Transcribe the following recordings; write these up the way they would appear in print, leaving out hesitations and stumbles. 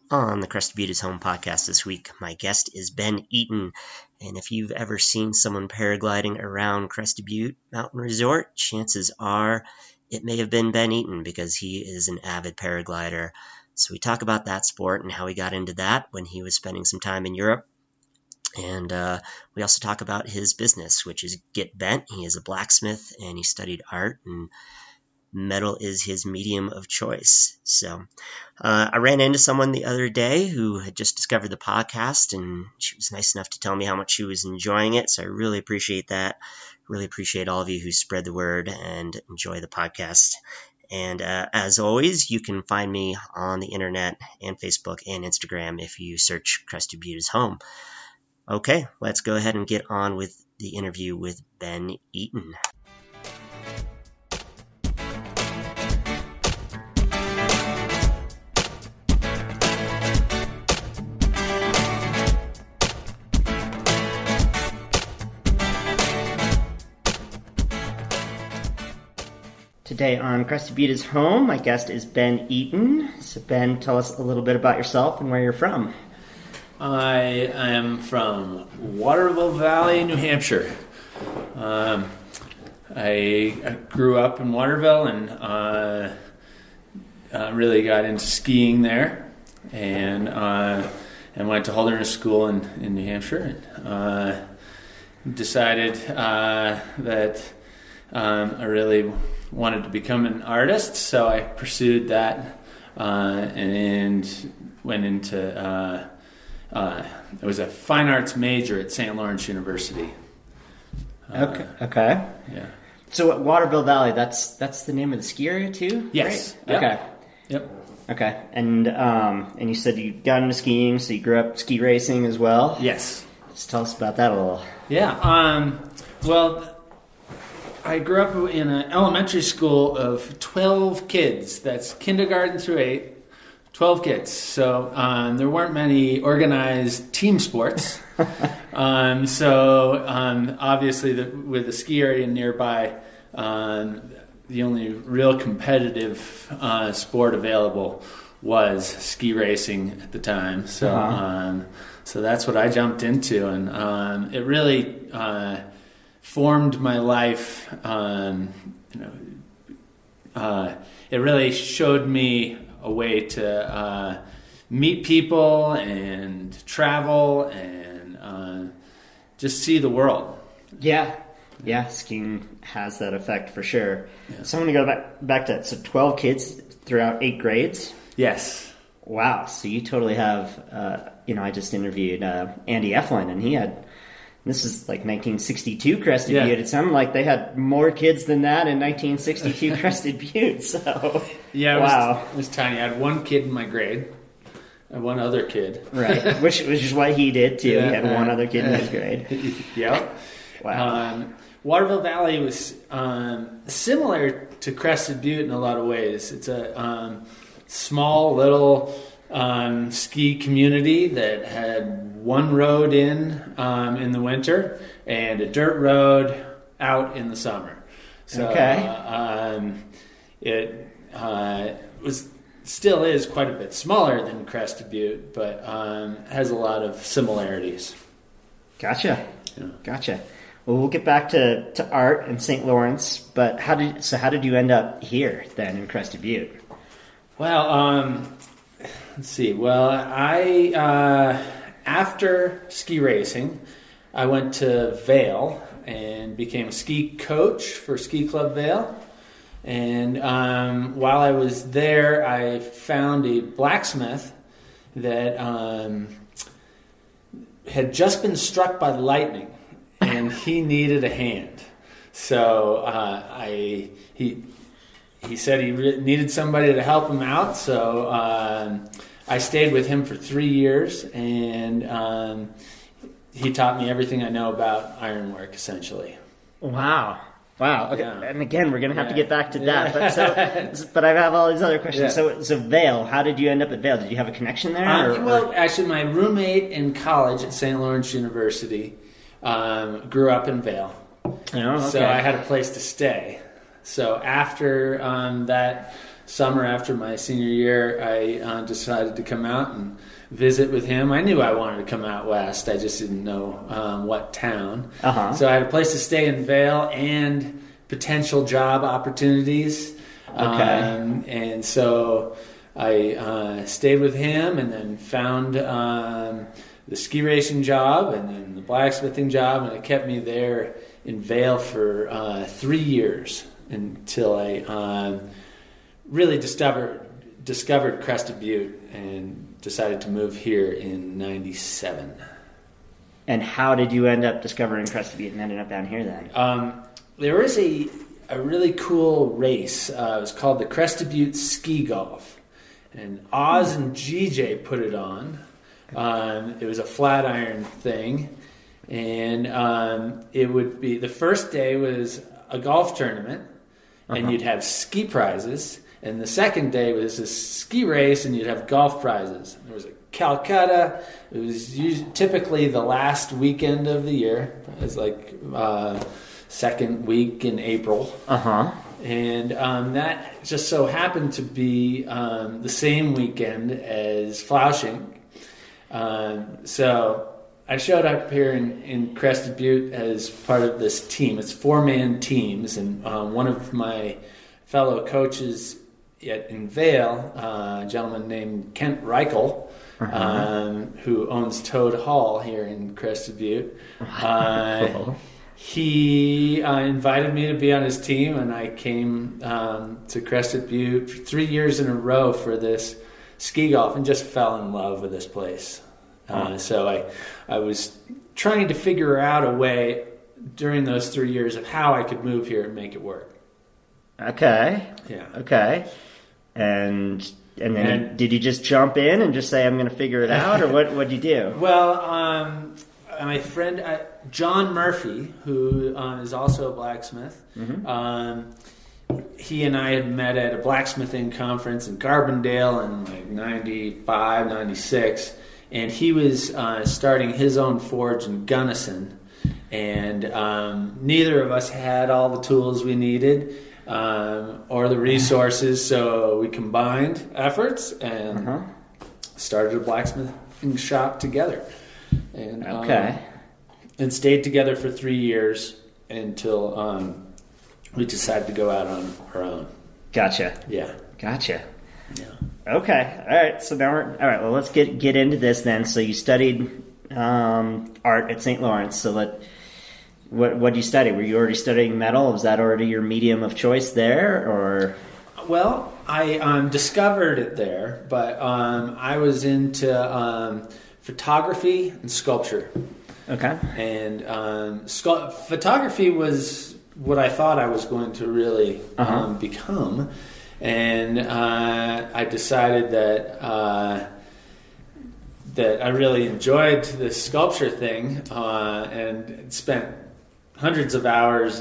On the Crested Butte Home podcast this week, my guest is Ben Eaton. And if you've ever seen someone paragliding around Crested Butte Mountain Resort, chances are it may have been Ben Eaton because he is an avid paraglider. So we talk about that sport and how he got into that when he was spending some time in Europe. And we also talk about his business, which is Get Bent. He is a blacksmith and he studied art, and metal is his medium of choice. So I ran into someone the other day who had just discovered the podcast, and she was nice enough to tell me how much she was enjoying it. So I really appreciate that. Really appreciate all of you who spread the word and enjoy the podcast. And as always, you can find me on the internet and Facebook and Instagram if you search Crested Butte's Home. Okay, let's go ahead and get on with the interview with Ben Eaton. Today on Crested Butte's Home, my guest is Ben Eaton. So Ben, tell us a little bit about yourself and where you're from. I am from Waterville Valley, New Hampshire. I grew up in Waterville and really got into skiing there, and went to Holderness School in New Hampshire. And decided that I really wanted to become an artist, so I pursued that and went into it was a fine arts major at St. Lawrence University. Okay. Yeah. So at Waterville Valley, that's the name of the ski area too? Yes. Right? Yep. Okay. Yep. Okay. And you said you got into skiing, so you grew up ski racing as well? Yes. Just tell us about that a little. Yeah. Well, I grew up in an elementary school of 12 kids. That's kindergarten through 8. 12 kids. So there weren't many organized team sports. Obviously with the ski area nearby, the only real competitive sport available was ski racing at the time. So so that's what I jumped into, and it really formed my life. It really showed me a way to meet people and travel and just see the world. Yeah, skiing has that effect for sure. Yeah. So I'm going to go back to that. So 12 kids throughout 8 grades? Yes. Wow, so you totally have, I just interviewed Andy Eflin, and he had, this is like 1962 Crested Butte. It sounded like they had more kids than that in 1962 Crested Butte. So yeah, it was tiny. I had one kid in my grade, and one other kid. Right, which is what he did too. Yeah, he had one other kid in his grade. Yeah. Wow. Waterville Valley was similar to Crested Butte in a lot of ways. It's a small little ski community that had one road in the winter and a dirt road out in the summer. So it was still is quite a bit smaller than Crested Butte, but has a lot of similarities. Gotcha. Yeah. Gotcha. Well, we'll get back to art in St. Lawrence, but how did you end up here then in Crested Butte? Well, let's see. Well, I after ski racing, I went to Vail and became a ski coach for Ski Club Vail. And while I was there, I found a blacksmith that had just been struck by lightning, and he needed a hand. So he said he needed somebody to help him out. So I stayed with him for 3 years, and he taught me everything I know about ironwork, essentially. Wow. Okay. Yeah. And again, we're going to have to get back to that. But I have all these other questions. Yeah. So Vail, how did you end up at Vail? Did you have a connection there? Well, actually, my roommate in college at St. Lawrence University grew up in Vail. Oh, okay. So I had a place to stay. So after that summer after my senior year, I decided to come out and visit with him. I knew I wanted to come out west. I just didn't know what town. So I had a place to stay in Vail and potential job opportunities. And so I stayed with him and then found the ski racing job and then the blacksmithing job, and it kept me there in Vail for 3 years until I really discovered Crested Butte and decided to move here in 97. And how did you end up discovering Crested Butte and ended up down here then? There was a really cool race. It was called the Crested Butte Ski Golf. And Oz and GJ put it on. It was a flat iron thing. And it would be, the first day was a golf tournament. And you'd have ski prizes. And the second day was a ski race, and you'd have golf prizes. There was a Calcutta. It was typically the last weekend of the year. It was like second week in April. And that just so happened to be the same weekend as Floushing. So I showed up here in Crested Butte as part of this team. It's 4-man teams, and one of my fellow coaches in Vail, a gentleman named Kent Reichel, who owns Toad Hall here in Crested Butte. He invited me to be on his team, and I came to Crested Butte 3 years in a row for this ski golf and just fell in love with this place. So I was trying to figure out a way during those 3 years of how I could move here and make it work. Okay. Yeah. Okay. And then did you just jump in and just say, I'm going to figure it out, or what'd you do? Well, my friend John Murphy, who is also a blacksmith, he and I had met at a blacksmithing conference in Garbondale in like 95, 96, and he was starting his own forge in Gunnison, and neither of us had all the tools we needed or the resources, so we combined efforts and started a blacksmithing shop together. And and stayed together for 3 years until we decided to go out on our own. Gotcha. Yeah. Gotcha. Yeah. Okay. All right. So now well, let's get into this then. So you studied art at St. Lawrence. So what did you study? Were you already studying metal? Was that already your medium of choice there, or? Well, I discovered it there, but I was into photography and sculpture. Okay. And photography was what I thought I was going to really become. And I decided that I really enjoyed the sculpture thing and spent hundreds of hours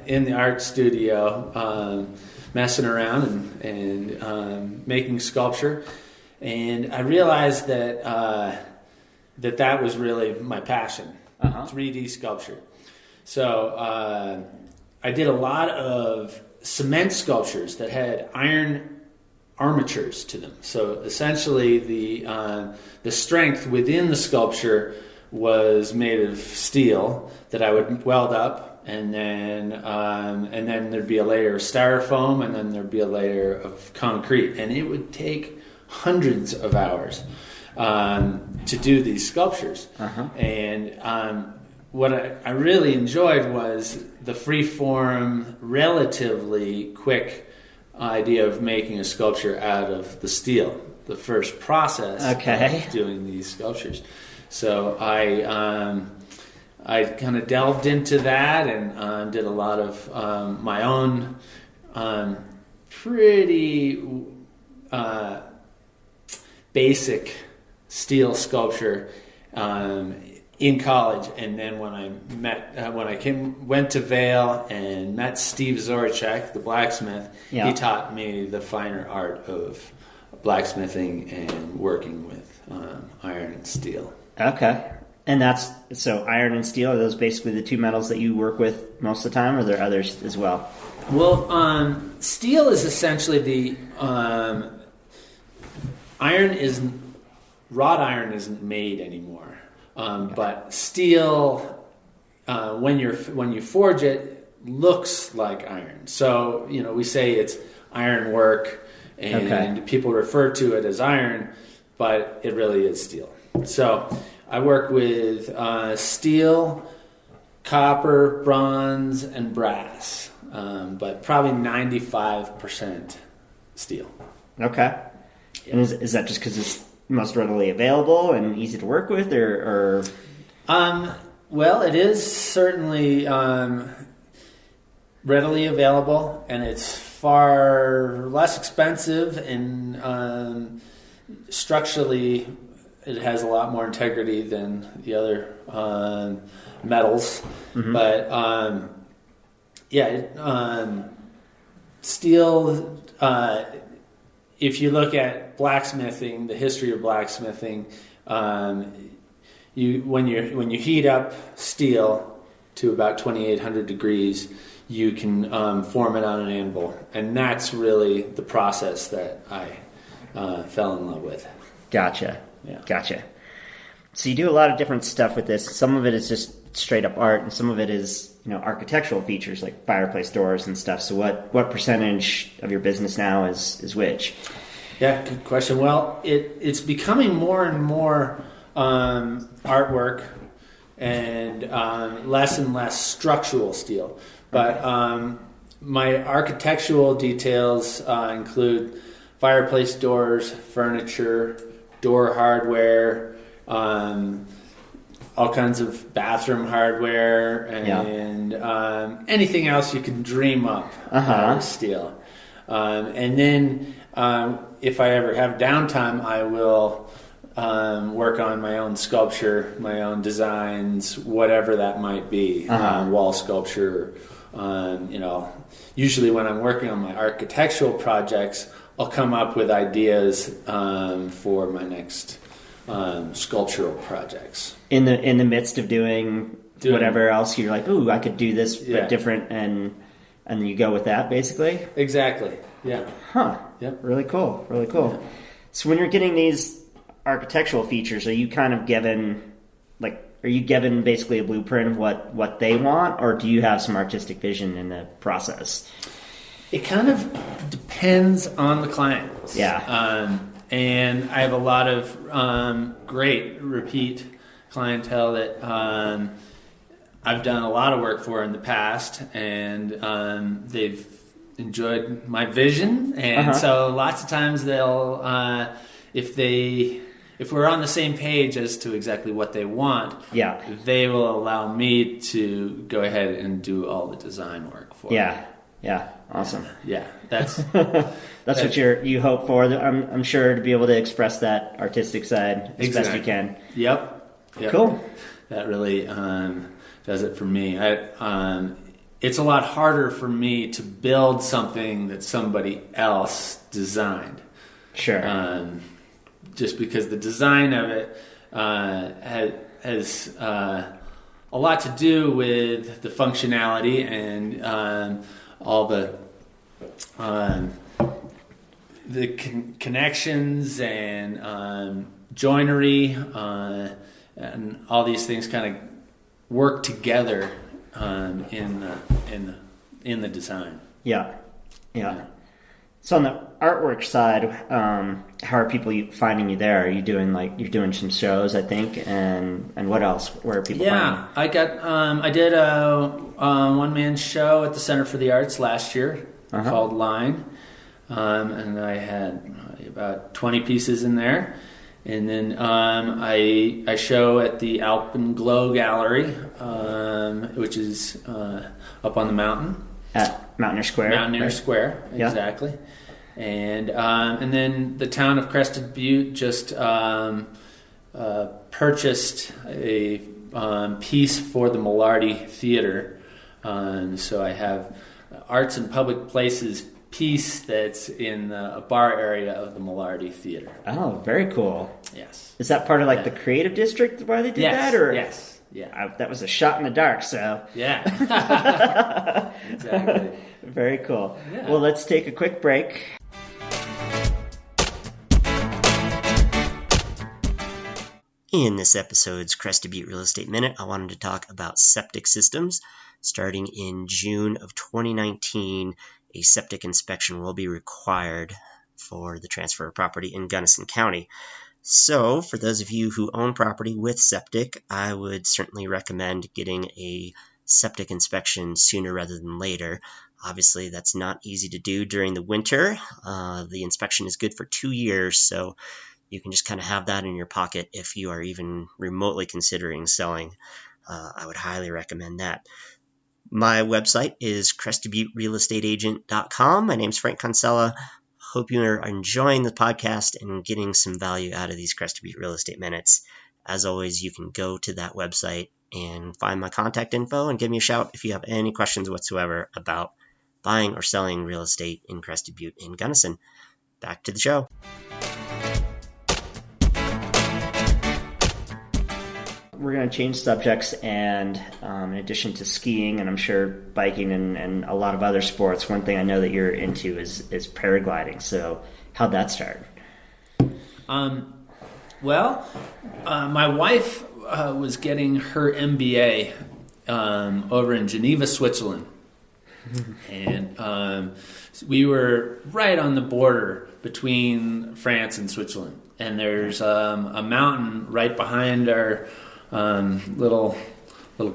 in the art studio messing around and making sculpture. And I realized that that was really my passion, 3D sculpture. So I did a lot of cement sculptures that had iron armatures to them. So essentially the strength within the sculpture was made of steel that I would weld up, and then there'd be a layer of styrofoam, and then there'd be a layer of concrete, and it would take hundreds of hours to do these sculptures. And what I really enjoyed was the free-form, relatively quick idea of making a sculpture out of the steel, the first process of doing these sculptures. So I kind of delved into that and did a lot of my own pretty basic steel sculpture in college. And then when I went to Vail and met Steve Zorachek, the blacksmith, he taught me the finer art of blacksmithing and working with iron and steel. Okay. And so iron and steel, are those basically the two metals that you work with most of the time, or are there others as well? Well, steel is essentially the wrought iron isn't made anymore. But steel, when you forge it, looks like iron. So we say it's iron work, and people refer to it as iron, but it really is steel. So I work with steel, copper, bronze, and brass, but probably 95% steel. Okay. Yeah. And is that just because it's most readily available and easy to work with, or? Well, it is certainly readily available, and it's far less expensive, and structurally it has a lot more integrity than the other metals. Mm-hmm. But steel, if you look at blacksmithing, the history of blacksmithing, when you heat up steel to about 2,800 degrees, you can form it on an anvil, and that's really the process that I fell in love with. Gotcha. Yeah. Gotcha. So you do a lot of different stuff with this. Some of it is just straight up art, and some of it is architectural features like fireplace doors and stuff. So what percentage of your business now is which? Yeah, good question. Well, it's becoming more and more artwork and less structural steel. But my architectural details include fireplace doors, furniture, door hardware, all kinds of bathroom hardware, and anything else you can dream up out of steel. And then if I ever have downtime, I will work on my own sculpture, my own designs, whatever that might be, wall sculpture. Usually when I'm working on my architectural projects, I'll come up with ideas for my next sculptural projects. In the midst of doing whatever else, you're like, ooh, I could do this but different, and you go with that basically. Exactly. Yeah. Huh. Yep. Really cool. Really cool. Yeah. So when you're getting these architectural features, are you kind of given basically a blueprint of what they want, or do you have some artistic vision in the process? It kind of depends on the client. Yeah. And I have a lot of great repeat clientele that I've done a lot of work for in the past, and they've enjoyed my vision. And so lots of times they'll, if we're on the same page as to exactly what they want, they will allow me to go ahead and do all the design work for them. Yeah, awesome. Yeah, that's what you hope for. I'm sure to be able to express that artistic side as best you can. Yep. Cool. That really does it for me. It's a lot harder for me to build something that somebody else designed. Sure. Just because the design of it has a lot to do with the functionality and all the connections and joinery and all these things kind of work together in the design. Yeah. So on the artwork side, how are people finding you there? Are you doing you're doing some shows, I think, and what else? Where are people finding you? I did a one-man show at the Center for the Arts last year called Line, and I had about 20 pieces in there. And then I show at the Alpenglow Gallery, which is up on the mountain. At Mountaineer Square. Mountaineer Square, exactly. And then the town of Crested Butte just purchased a piece for the Malarty Theater. So I have Arts and Public Places piece that's in the bar area of the Malarty Theater. Oh, very cool. Yes. Is that part of the creative district where they did that? Or? Yes. Yeah. That was a shot in the dark, so. Yeah. Exactly. Very cool. Yeah. Well, let's take a quick break. In this episode's Crested Butte Real Estate Minute, I wanted to talk about septic systems. Starting in June of 2019, a septic inspection will be required for the transfer of property in Gunnison County. So, for those of you who own property with septic, I would certainly recommend getting a septic inspection sooner rather than later. Obviously, that's not easy to do during the winter. The inspection is good for 2 years, so you can just kind of have that in your pocket if you are even remotely considering selling. I would highly recommend that. My website is crestedbutterealestateagent.com. My name's Frank Consella. Hope you are enjoying the podcast and getting some value out of these Crested Butte Real Estate Minutes. As always, you can go to that website and find my contact info and give me a shout if you have any questions whatsoever about buying or selling real estate in Crested Butte in Gunnison. Back to the show. We're going to change subjects, and in addition to skiing, and I'm sure biking and a lot of other sports, one thing I know that you're into is paragliding. So how'd that start? Well, my wife was getting her MBA over in Geneva, Switzerland. And we were right on the border between France and Switzerland. And there's a mountain right behind our little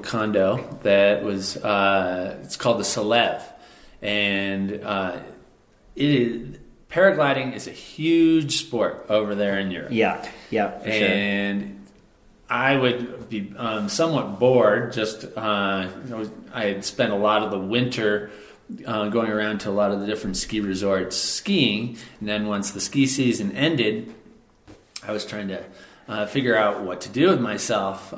condo that was it's called the Salève, and paragliding is a huge sport over there in Europe. Yeah, for sure. And I would be somewhat bored. I had spent a lot of the winter going around to a lot of the different ski resorts skiing, and then once the ski season ended, I was trying to figure out what to do with myself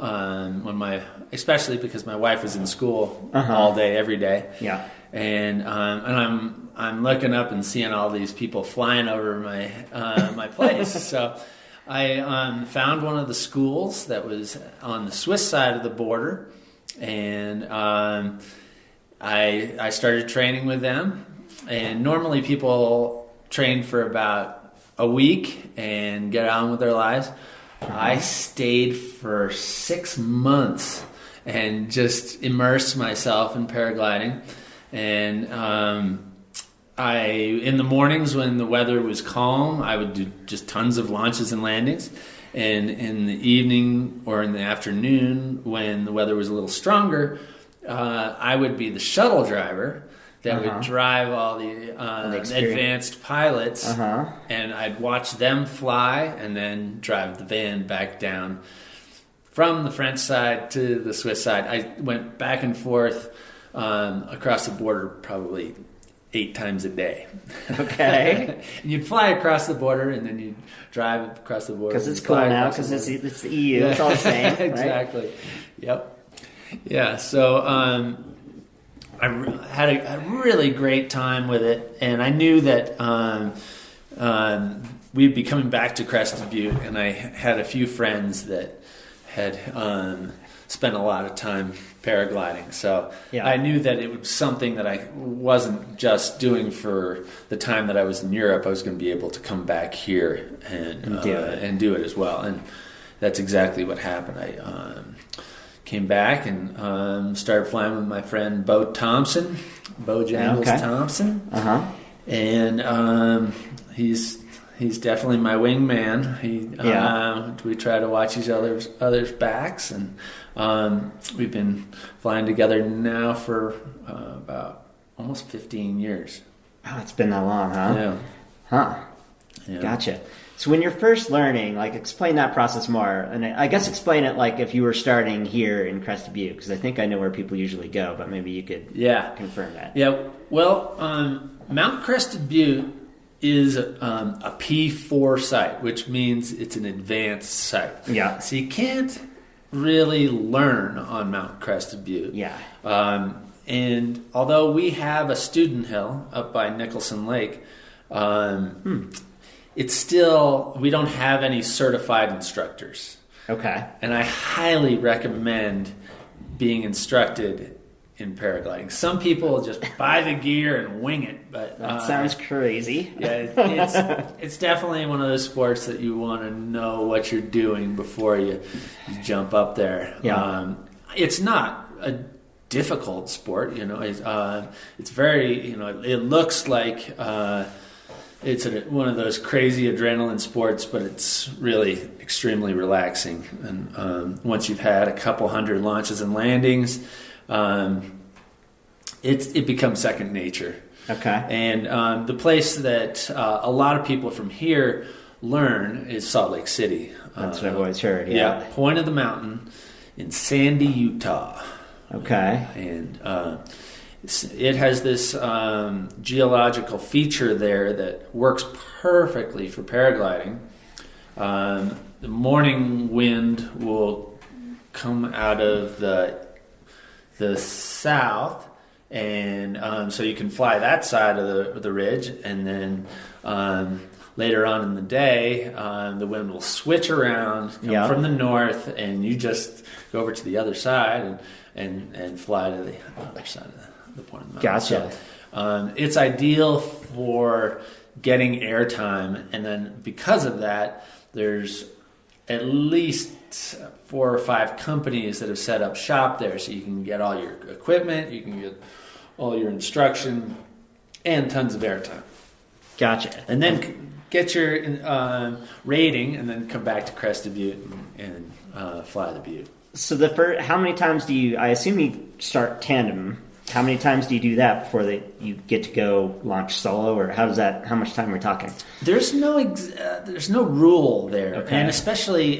especially because my wife was in school all day, every day. Yeah. And I'm looking up and seeing all these people flying over my place. So I found one of the schools that was on the Swiss side of the border, and I started training with them. And normally people train for about a week and get on with their lives. I stayed for 6 months and just immersed myself in paragliding. And in the mornings when the weather was calm, I would do just tons of launches and landings. And in the evening or in the afternoon, when the weather was a little stronger, I would be the shuttle driver that would drive all the advanced pilots, and I'd watch them fly and then drive the van back down from the French side to the Swiss side. I went back and forth across the border probably 8 times a day. Okay. And you'd fly across the border, and then you'd drive across the border. Because it's cool now, because it's the EU. It's all the same. Exactly. Right? Yep. Yeah, so I had a really great time with it, and I knew that we'd be coming back to Crested Butte, and I had a few friends that had spent a lot of time paragliding. So I knew that it was something that I wasn't just doing for the time that I was in Europe. I was going to be able to come back here and do it as well. And that's exactly what happened. I came back and started flying with my friend Bo Thompson, Bo Jangles Thompson. And he's definitely my wingman. We try to watch each other's backs, and we've been flying together now for about almost 15 years. Oh, it's been that long, huh? Yeah. Huh. Yeah. Gotcha. So when you're first learning, explain that process more. And I guess explain it like if you were starting here in Crested Butte, because I think I know where people usually go, but maybe you could confirm that. Yeah. Well, Mount Crested Butte is a P4 site, which means it's an advanced site. Yeah. So you can't really learn on Mount Crested Butte. Yeah. And although we have a student hill up by Nicholson Lake, it's still, we don't have any certified instructors. Okay. And I highly recommend being instructed in paragliding. Some people just buy the gear and wing it, but that sounds crazy. Yeah, it's definitely one of those sports that you want to know what you're doing before you jump up there. Yeah. It's not a difficult sport, it's very, it looks like it's one of those crazy adrenaline sports, but it's really extremely relaxing. And once you've had a couple hundred launches and landings, it becomes second nature. Okay. And the place that a lot of people from here learn is Salt Lake City. That's what I've always heard. Yeah, point of the mountain in Sandy, Utah. Okay. And it has this geological feature there that works perfectly for paragliding. The morning wind will come out of the south, and so you can fly that side of the ridge, and then later on in the day, the wind will switch around, come from the north, and you just go over to the other side and fly to the other side of the point of the mountain. Gotcha. So, it's ideal for getting airtime, and then because of that, there's at least 4 or 5 companies that have set up shop there, so you can get all your equipment, you can get all your instruction, and tons of airtime. Gotcha. And then get your rating, and then come back to Crested Butte and fly the Butte. So how many times do you? I assume you start tandem. How many times do you do that before you get to go launch solo, or how much time are we talking? There's no rule there, okay. And especially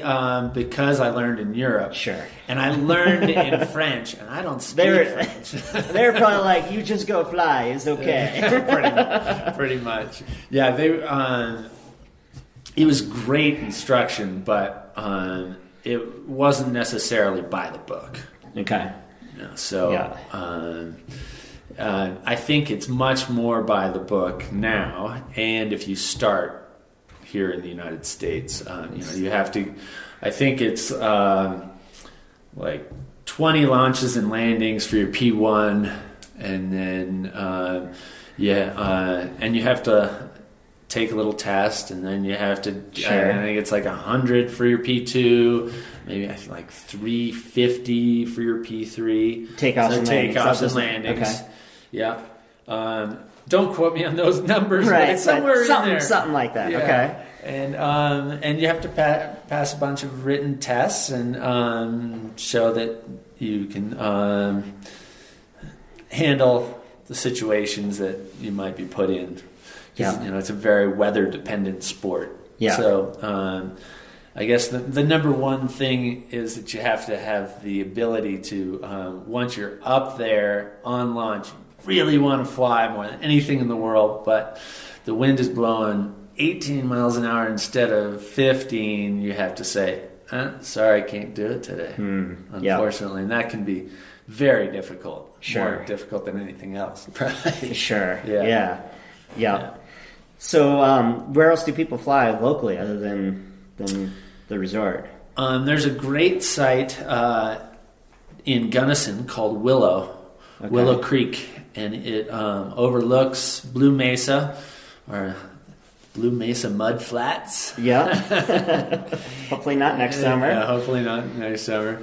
because I learned in Europe, sure, and I learned in French, and I don't speak French. They're probably like, you just go fly, it's okay. pretty much. Yeah, it was great instruction, but it wasn't necessarily by the book. Okay. So I think it's much more by the book now, and if you start here in the United States, you have to. I think it's like 20 launches and landings for your P1, and then and you have to take a little test, and then you have to. Sure. I think it's like 100 for your P2. Maybe I think like 350 for your P3. Takeoffs and landings. Okay. Yeah. Don't quote me on those numbers, right, but it's somewhere in there. Something like that. Yeah. Okay. And you have to pass a bunch of written tests and show that you can handle the situations that you might be put in. Yeah. It's a very weather-dependent sport. Yeah. So I guess the number one thing is that you have to have the ability to, once you're up there on launch, you really want to fly more than anything in the world, but the wind is blowing 18 miles an hour instead of 15, you have to say, sorry, I can't do it today, unfortunately. And that can be very difficult. Sure. More difficult than anything else. Sure. Yeah. So where else do people fly locally other than the resort? There's a great site in Gunnison called Willow Creek, and it overlooks Blue Mesa, or Blue Mesa Mud Flats. Yeah. Hopefully not next summer. Yeah, hopefully not next summer.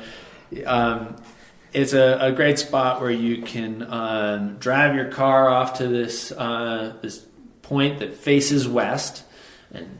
It's a great spot where you can drive your car off to this point that faces west, and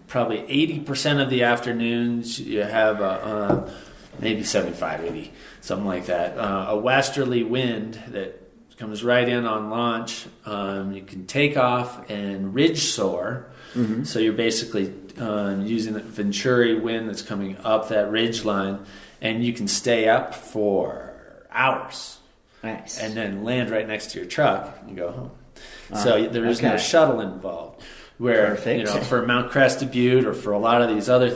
probably 80% of the afternoons you have maybe 75, 80, something like that. A westerly wind that comes right in on launch. You can take off and ridge soar. Mm-hmm. So you're basically using the Venturi wind that's coming up that ridge line, and you can stay up for hours. Nice. And then land right next to your truck and go home. So there is no shuttle involved. Where for Mount Crested Butte or for a lot of these other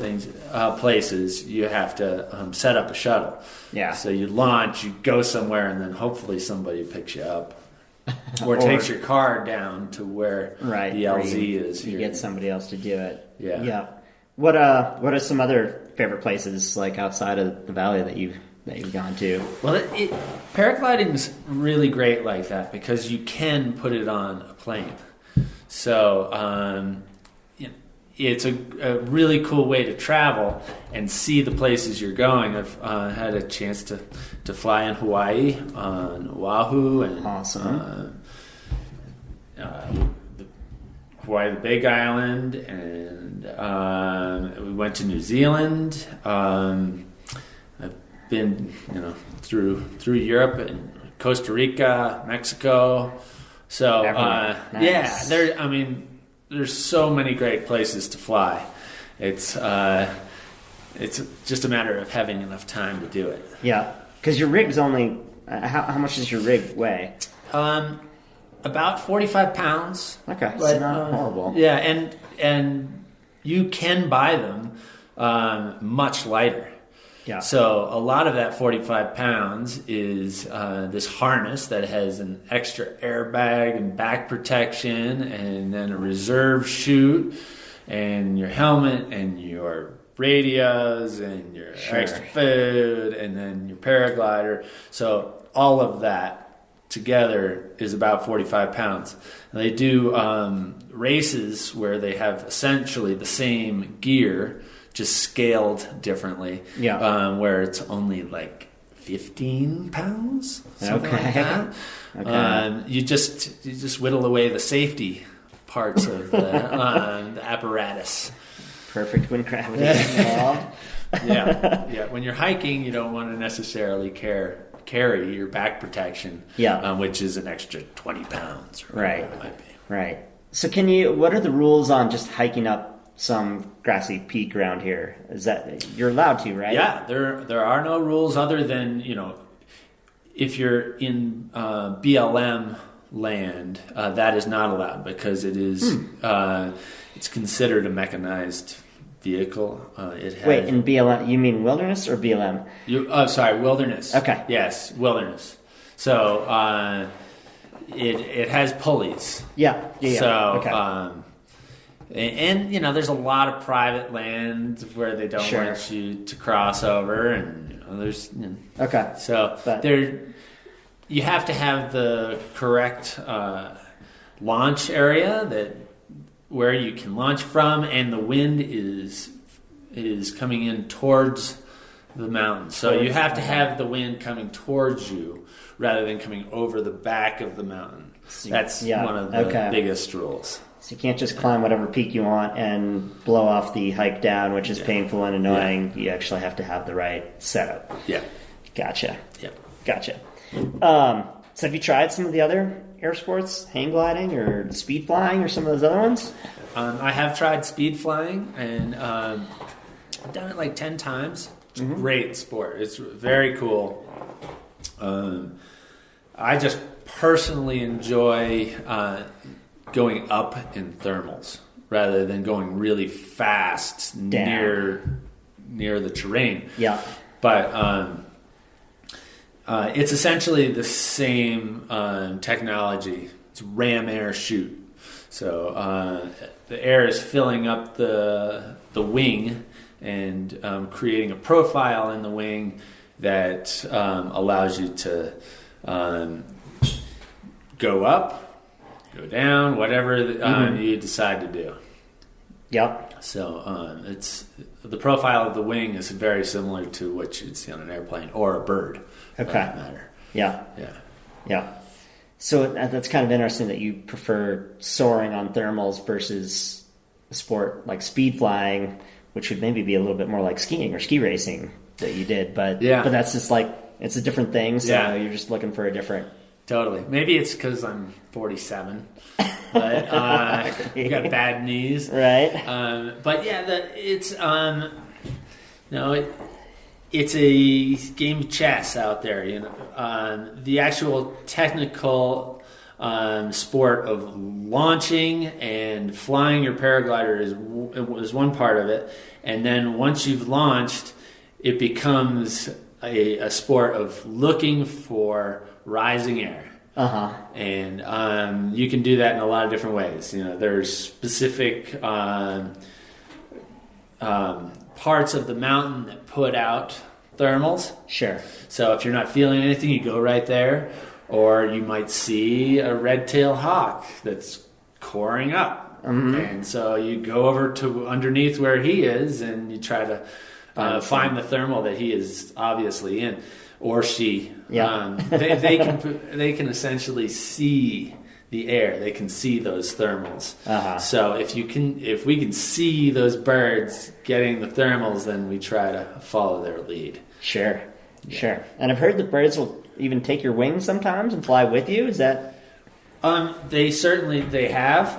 places, you have to set up a shuttle. Yeah. So you launch, you go somewhere, and then hopefully somebody picks you up, or takes your car down to where the LZ is. You get somebody else to do it. Yeah. What are some other favorite places like outside of the valley that you've gone to? Well, paragliding's really great like that because you can put it on a plane. So it's a really cool way to travel and see the places you're going. I've had a chance to fly in Hawaii, on Oahu, and awesome. Hawaii, the Big Island, and we went to New Zealand. I've been, through Europe and Costa Rica, Mexico. So nice. there's so many great places to fly. It's just a matter of having enough time to do it. Yeah, because your rig's only how much does your rig weigh? About 45 pounds. Okay, but, so not horrible. Yeah, and you can buy them much lighter. Yeah. So a lot of that 45 pounds is this harness that has an extra airbag and back protection, and then a reserve chute, and your helmet, and your radios, and your extra food, and then your paraglider. So all of that together is about 45 pounds. And they do races where they have essentially the same gear, just scaled differently. Yeah. Where it's only like 15 pounds, something like that. Okay. You just whittle away the safety parts of the apparatus. Perfect when gravity is involved. Yeah. When you're hiking, you don't want to necessarily carry your back protection, which is an extra 20 pounds. Right. It might be. Right. So what are the rules on just hiking up some grassy peak around here? Is that you're allowed to, right? Yeah, there are no rules other than, if you're in BLM land, that is not allowed because it is it's considered a mechanized vehicle. Wait, in BLM you mean wilderness or BLM? Wilderness. Okay. Yes, wilderness. So it has pulleys. Yeah. So okay. And there's a lot of private land where they don't want you to cross over, and there's okay. So you have to have the correct launch area where you can launch from, and the wind is coming in towards the mountain. So you have to have the wind coming towards you rather than coming over the back of the mountain. That's one of the biggest rules. So you can't just climb whatever peak you want and blow off the hike down, which is painful and annoying. Yeah. You actually have to have the right setup. Yeah. Gotcha. Yeah. Gotcha. So have you tried some of the other air sports, hang gliding or speed flying or some of those other ones? I have tried speed flying, and I've done it like 10 times. It's a great sport. It's very cool. I just personally enjoy going up in thermals rather than going really fast near the terrain. Yeah. But it's essentially the same technology. It's ram air chute. So the air is filling up the wing and creating a profile in the wing that allows you to go up, go down, whatever you decide to do. Yep. So it's the profile of the wing is very similar to what you'd see on an airplane or a bird. For that matter. Yeah. So that's kind of interesting that you prefer soaring on thermals versus a sport like speed flying, which would maybe be a little bit more like skiing or ski racing that you did. But that's just like it's a different thing. So you're just looking for a different. Totally. Maybe it's because I'm 47, but you got bad knees, right? But it's it's a game of chess out there. The actual technical sport of launching and flying your paraglider is one part of it, and then once you've launched, it becomes a sport of looking for rising air. And you can do that in a lot of different ways. There's specific parts of the mountain that put out thermals. Sure. So if you're not feeling anything, you go right there. Or you might see a red-tailed hawk that's coring up. Mm-hmm. And so you go over to underneath where he is and you try to find the thermal that he is obviously in, or she. Yeah. They can essentially see the air. They can see those thermals. Uh-huh. So if we can see those birds getting the thermals, then we try to follow their lead. Sure. Sure. And I've heard that birds will even take your wings sometimes and fly with you. Is that? They have.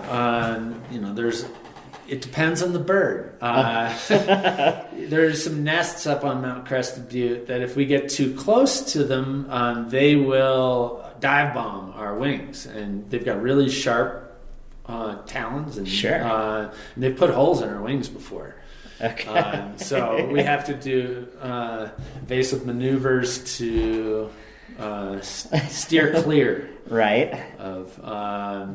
It depends on the bird. There's some nests up on Mount Crested Butte that if we get too close to them, they will dive bomb our wings, and they've got really sharp talons, and sure. They've put holes in our wings before. Okay. So we have to do evasive maneuvers to steer clear, right? Of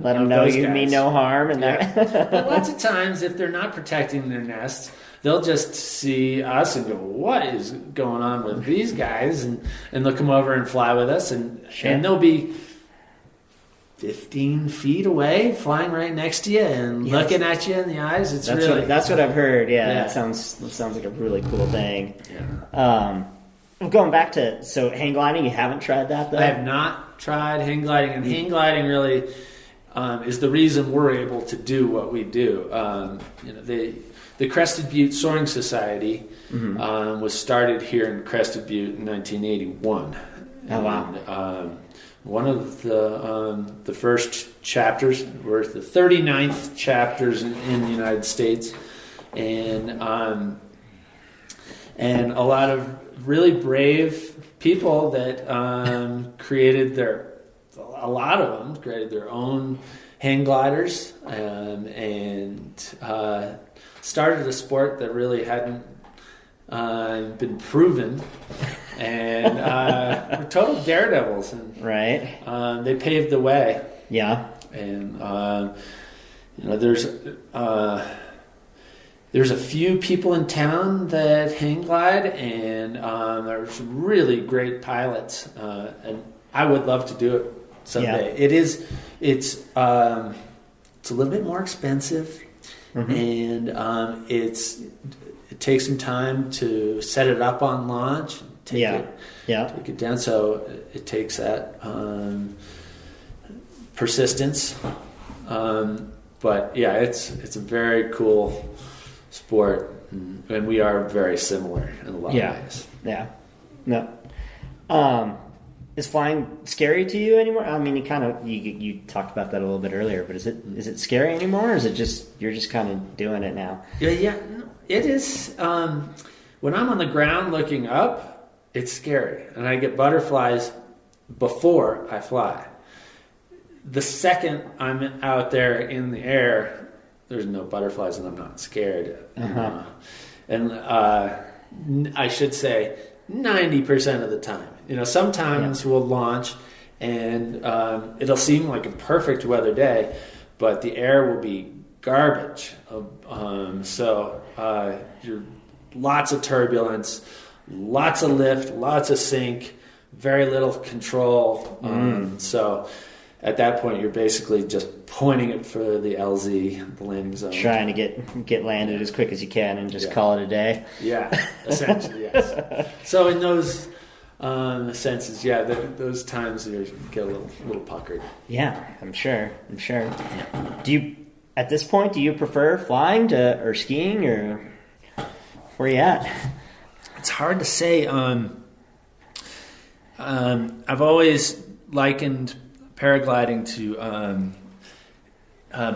let them know you mean no harm, and that. But lots of times, if they're not protecting their nest, they'll just see us and go, "What is going on with these guys?" And they'll come over and fly with us, and they'll be 15 feet away, flying right next to you and looking at you in the eyes. That's what I've heard. Yeah, that sounds like a really cool thing. Yeah. Going back to hang gliding, you haven't tried that though? I have not tried hang gliding, and hang gliding really is the reason we're able to do what we do. The Crested Butte Soaring Society was started here in Crested Butte in 1981. Oh wow! And, one of the first chapters were the 39th chapters in the United States, and a lot of really brave people that created their own hang gliders and started a sport that really hadn't been proven, and we're total daredevils, and right. They paved the way. Yeah, and there's a few people in town that hang glide, and there's some really great pilots, and I would love to do it someday. Yeah. It's a little bit more expensive, and it takes some time to set it up on launch. Take it down. So it takes that persistence. But yeah, it's a very cool sport, and we are very similar in a lot of ways. Yeah. No. Is flying scary to you anymore? I mean, you talked about that a little bit earlier, but is it scary anymore, or is it just you're just kind of doing it now? Yeah, it is. When I'm on the ground looking up, it's scary, and I get butterflies before I fly. The second I'm out there in the air, there's no butterflies, and I'm not scared. And I should say 90% of the time. Sometimes we'll launch, and it'll seem like a perfect weather day, but the air will be garbage. So you're lots of turbulence, lots of lift, lots of sink, very little control. So at that point, you're basically just pointing it for the LZ, the landing zone. Trying to get landed as quick as you can and just call it a day. Yeah, essentially, yes. So in those senses, those times you get a little puckered. Yeah, I'm sure. Do you, at this point, do you prefer flying or skiing, or where you at? It's hard to say. I've always likened paragliding to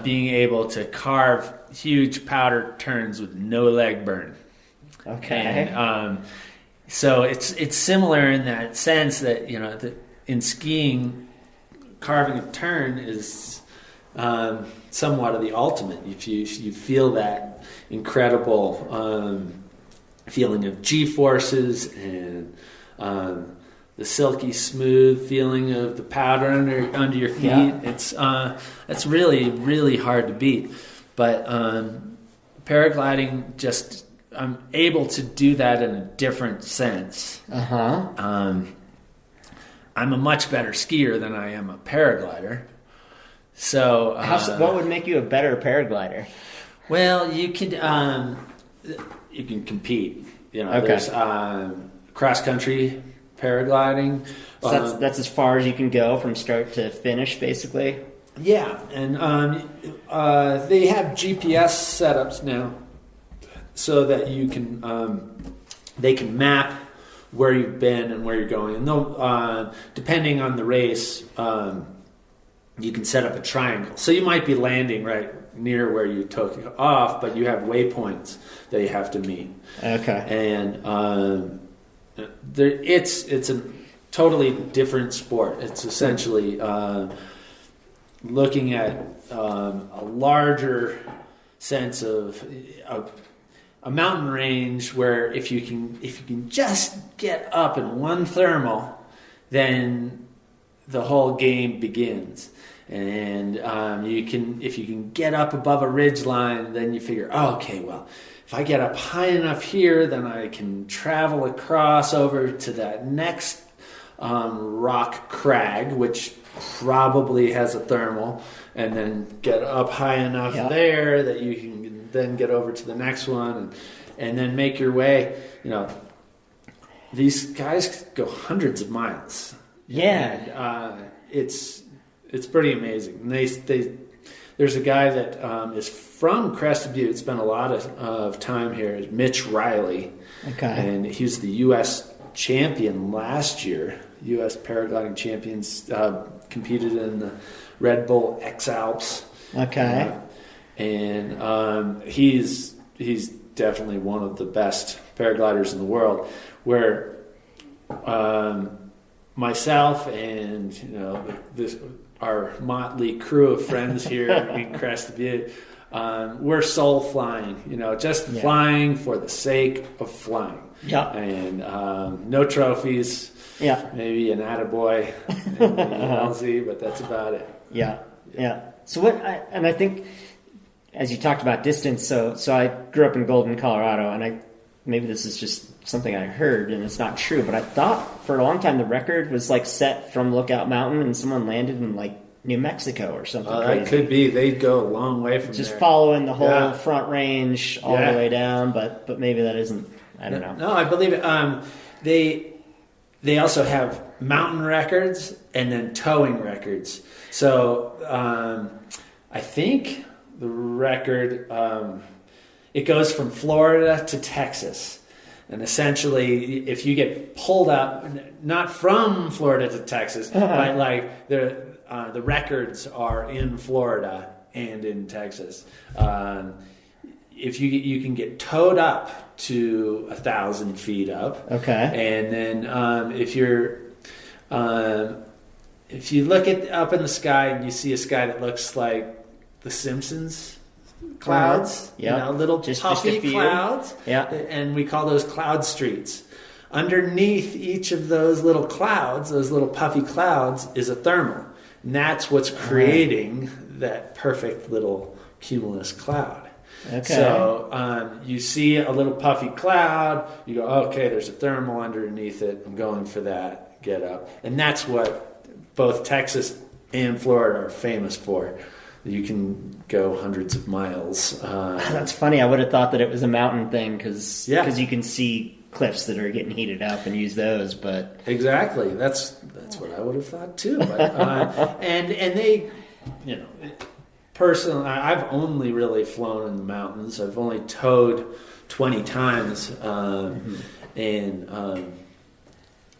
being able to carve huge powder turns with no leg burn. Okay. And, so it's similar in that sense that in skiing, carving a turn is somewhat of the ultimate. If you feel that incredible feeling of G-forces and the silky smooth feeling of the powder under your feet, it's really, really hard to beat. But paragliding just I'm able to do that in a different sense. I'm a much better skier than I am a paraglider. So, what would make you a better paraglider? Well, you can compete. There's cross country paragliding. So that's as far as you can go from start to finish, basically. Yeah, and they have GPS setups now, so that you can they can map where you've been and where you're going, and they'll depending on the race, you can set up a triangle. So you might be landing right near where you took off, but you have waypoints that you have to meet. Okay, and it's a totally different sport. It's essentially looking at a larger sense of a mountain range where if you can just get up in one thermal, then the whole game begins. And if you can get up above a ridge line, then you figure, okay, well, if I get up high enough here, then I can travel across over to that next rock crag, which probably has a thermal, and then get up high enough there that you can then get over to the next one, and then make your way. These guys go hundreds of miles. Yeah, and, it's pretty amazing. And there's a guy that is from Crested Butte, spent a lot of time here, Mitch Riley. Okay, and he was the U.S. champion last year. U.S. paragliding champions, competed in the Red Bull X Alps. Okay, and he's definitely one of the best paragliders in the world. Where myself and our motley crew of friends here in Crested Butte, we're soul flying. Just flying for the sake of flying. Yeah, and no trophies. Yeah, maybe an attaboy in the LZ, but that's about it. Yeah. So I think, as you talked about distance, so I grew up in Golden, Colorado, and maybe this is just something I heard and it's not true, but I thought for a long time the record was like set from Lookout Mountain and someone landed in like New Mexico or something crazy. That could be. They'd go a long way from just there. following the whole front range all the way down, but maybe that isn't. I don't know. No, I believe it. They also have mountain records and then towing records. So I think the record, it goes from Florida to Texas. And essentially, if you get pulled up, not from Florida to Texas, but like the records are in Florida and in Texas. If you can get towed up to 1,000 feet up. Okay. And then if you look up in the sky and you see a sky that looks like the Simpsons clouds, little puffy clouds, and we call those cloud streets. Underneath each of those little clouds, those little puffy clouds, is a thermal, and that's what's creating that perfect little cumulus cloud. Okay. So you see a little puffy cloud, you go, okay, there's a thermal underneath it, I'm going for that, get up. And that's what both Texas and Florida are famous for. You can go hundreds of miles. That's funny. I would have thought that it was a mountain thing because you can see cliffs that are getting heated up and use those. But exactly, that's what I would have thought too. But, and they, personally, I've only really flown in the mountains. I've only towed 20 times, and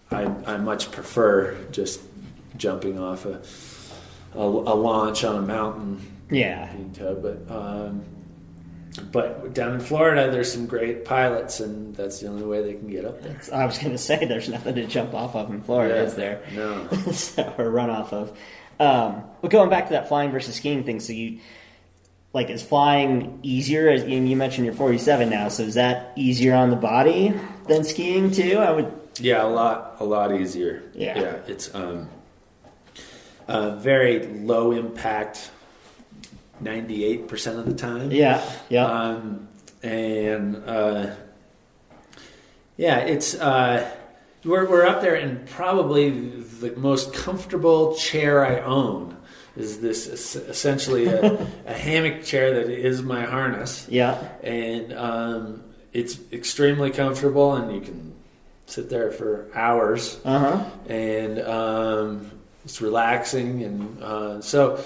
I much prefer just jumping off a launch on a mountain. Yeah. Being towed, but down in Florida, there's some great pilots, and that's the only way they can get up there. I was going to say, there's nothing to jump off of in Florida, is there? No. Or run off of. But going back to that flying versus skiing thing, so is flying easier? As you mentioned, you're 47 now, so is that easier on the body than skiing too? Yeah, a lot easier. Yeah, it's very low impact, 98% of the time. Yeah. And Yeah, it's we're up there, and probably the most comfortable chair I own is this essentially a hammock chair that is my harness. Yeah, and it's extremely comfortable, and you can sit there for hours. And it's relaxing, and so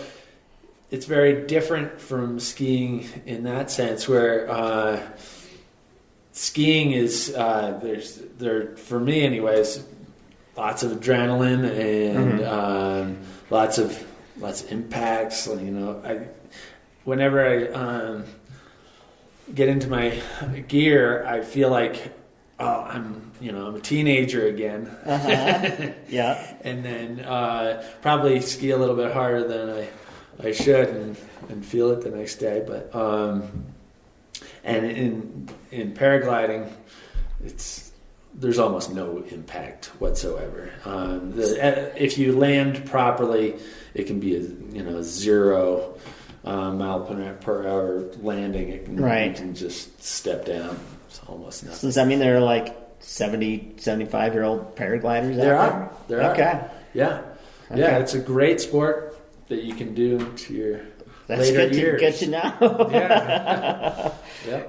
it's very different from skiing in that sense, where skiing is there for me anyways, lots of adrenaline and lots of impacts. Whenever I get into my gear, I feel like I'm a teenager again. Yeah, and then probably ski a little bit harder than I should and feel it the next day, but. And in paragliding, there's almost no impact whatsoever. If you land properly, it can be a 0 mile per hour landing. You can just step down. It's almost nothing. So does that mean there are like 70, 75-year-old paragliders out there? There are. Okay. Yeah. Okay. Yeah, it's a great sport that you can do to your That's later good years. Good to know. Yeah.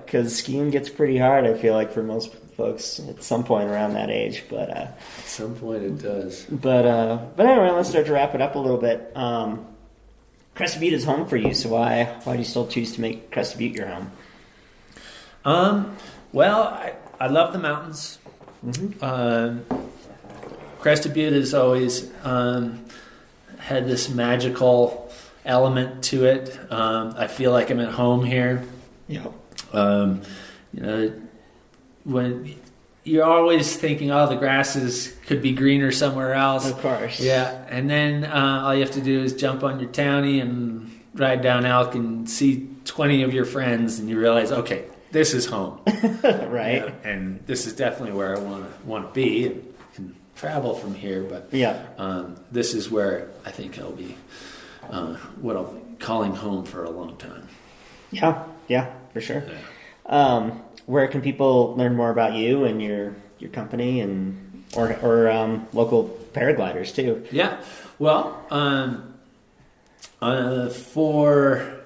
Because skiing gets pretty hard, I feel like, for most folks at some point around that age. But at some point it does. But anyway, let's start to wrap it up a little bit. Crested Butte is home for you, so why do you still choose to make Crested Butte your home? Well, I love the mountains. Crested Butte has always had this magical element to it. I feel like I'm at home here. Yeah. When you're always thinking, the grasses could be greener somewhere else. Of course. Yeah, and then all you have to do is jump on your townie and ride down elk and see 20 of your friends, and you realize, okay, this is home. Right. Yeah, and this is definitely where I want to be. I can travel from here, but this is where I think I'll be what I'll be calling home for a long time. Yeah, for sure. Yeah. Where can people learn more about you and your company and or local paragliders too? Yeah, well, for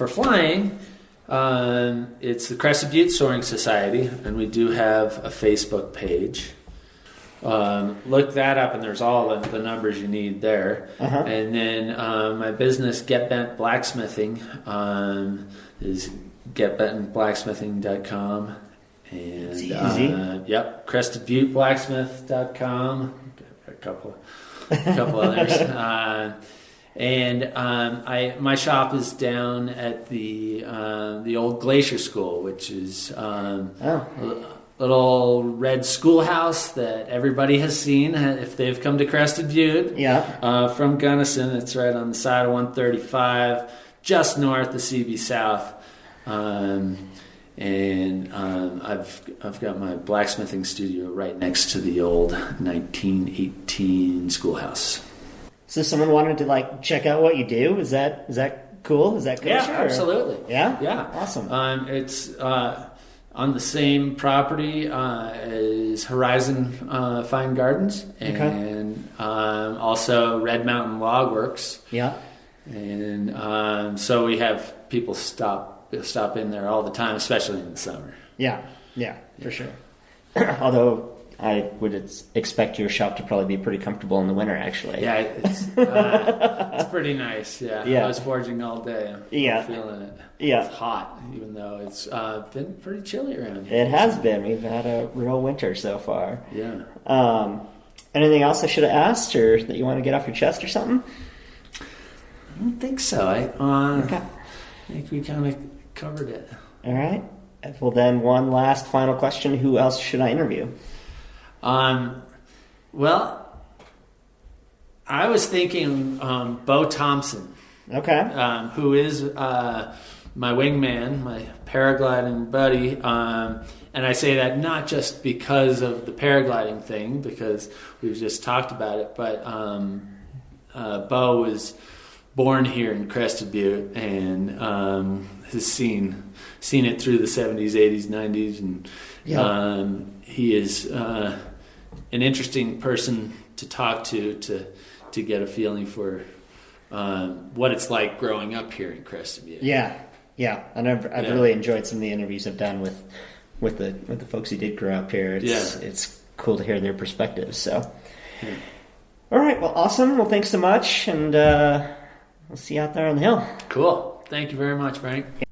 flying, it's the Crested Butte Soaring Society, and we do have a Facebook page. Look that up, and there's all the numbers you need there. And then my business, Get Bent Blacksmithing, is getbentblacksmithing.com. And it's easy. CrestedButteBlacksmith.com. A couple others. My shop is down at the old Glacier School, which is little red schoolhouse that everybody has seen if they've come to Crested Butte. From Gunnison. It's right on the side of 135, just north of CB South. I've got my blacksmithing studio right next to the old 1918 schoolhouse. So if someone wanted to check out what you do, is that cool? Is that good? Yeah, absolutely. Yeah, awesome. It's on the same property as Horizon Fine Gardens, and also Red Mountain Log Works. Yeah, and so we have people stop in there all the time, especially in the summer. Yeah, for sure. Although I would expect your shop to probably be pretty comfortable in the winter, actually. Yeah, it's pretty nice. Yeah, I was forging all day. I'm feeling it. Yeah, it's hot, even though it's been pretty chilly around here. It has been. We've had a real winter so far. Yeah. Anything else I should have asked, or that you want to get off your chest, or something? I don't think so. I think we kind of covered it. All right. Well, then, one last final question. Who else should I interview? Well, I was thinking Bo Thompson. Okay. Who is my wingman, my paragliding buddy. And I say that not just because of the paragliding thing, because we've just talked about it, but Bo was born here in Crested Butte and has seen it through the 70s, 80s, 90s, and he is an interesting person to talk to get a feeling for what it's like growing up here in Crested Butte. Yeah, and I've really enjoyed some of the interviews I've done with the folks who did grow up here. It's cool to hear their perspectives. So, all right, well, awesome. Well, thanks so much, and we'll see you out there on the hill. Cool. Thank you very much, Frank. Yeah.